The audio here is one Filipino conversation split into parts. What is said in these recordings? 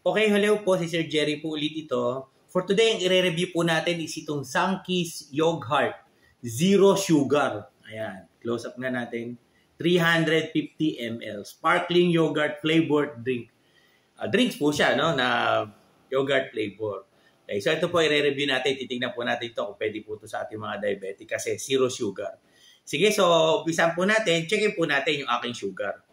Okay, hello po, si Sir Jerry po ulit ito. For today, ang i-review po natin is itong Sunkist Yogurt. Zero sugar. Ayan, close up nga natin. 350 ml. Sparkling yogurt flavored drink. Drinks po siya, no? Na yogurt flavor. Okay, so ito po i-review natin. Titignan po natin ito kung pwede po ito sa ating mga diabetic kasi zero sugar. Sige, so umpisan po natin. Checkin po natin yung aking sugar.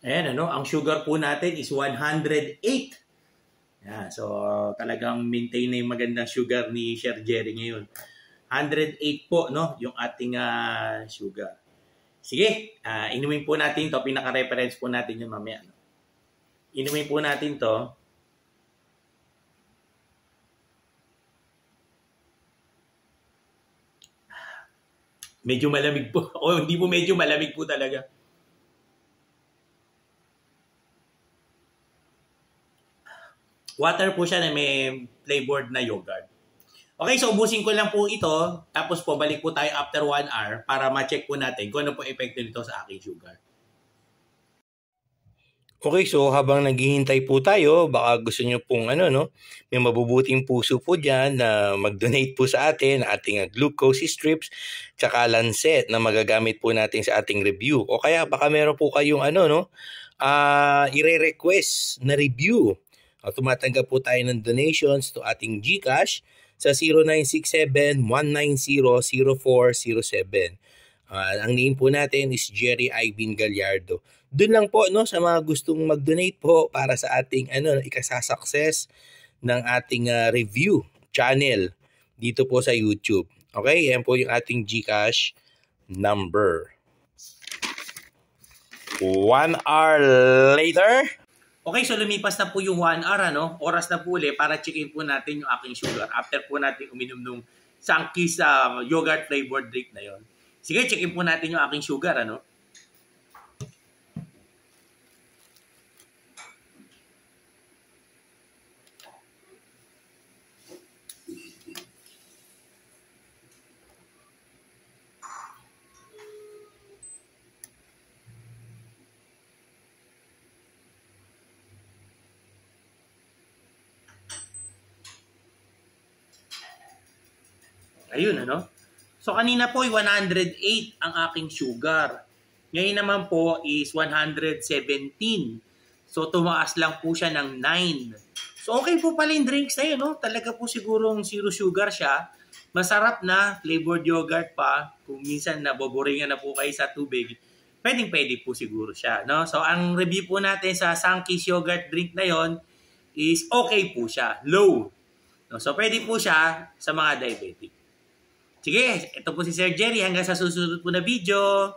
Ayan, ang sugar po natin is 108. Yeah, so talagang maintain na yung magandang sugar ni Sir Jerry ngayon. 108 po, no, yung ating sugar. Sige, inumin po natin to. Pinaka-reference po natin yung mamaya. No? Inumin po natin to. Medyo malamig po. O hindi po medyo malamig po talaga. Water po siya na may flavored na yogurt. Okay, so ubusin ko lang po ito. Tapos po, balik po tayo after 1 hour para ma-check po natin kung ano po epekto nito sa aking sugar. Okay, so habang naghihintay po tayo, baka gusto nyo pong may mabubuting puso po dyan na mag-donate po sa atin, ating glucose strips, tsaka lancet na magagamit po natin sa ating review. O kaya baka meron po kayong i-request na review. Tumatanggap po tayo ng donations to ating GCash sa 0967-190-0407. Ang name po natin is Jerry Ivan Gallardo. Doon lang po sa mga gustong mag-donate po para sa ating ikasasucess ng ating review channel dito po sa YouTube. Okay, yan po yung ating GCash number. 1 hour later. Okay, so lumipas na po yung 1 hour, oras na po ulit para checkin po natin yung aking sugar. After po natin uminom nung Sunkist yogurt flavored drink na yon. Sige, checkin po natin yung aking sugar, Ayun, So, kanina po, 108 ang aking sugar. Ngayon naman po is 117. So, tumaas lang po siya ng 9. So, okay po pala yung drinks na yun, Talaga po sigurong zero sugar siya. Masarap na, flavored yogurt pa. Kung minsan naboboringan na po kayo sa tubig, pwede po siguro siya, So, ang review po natin sa Sunkist yogurt drink na yon is okay po siya, low. So, pwede po siya sa mga diabetic. Sige, ito po si Sir Jerry. Hanggang sa susunod po na video.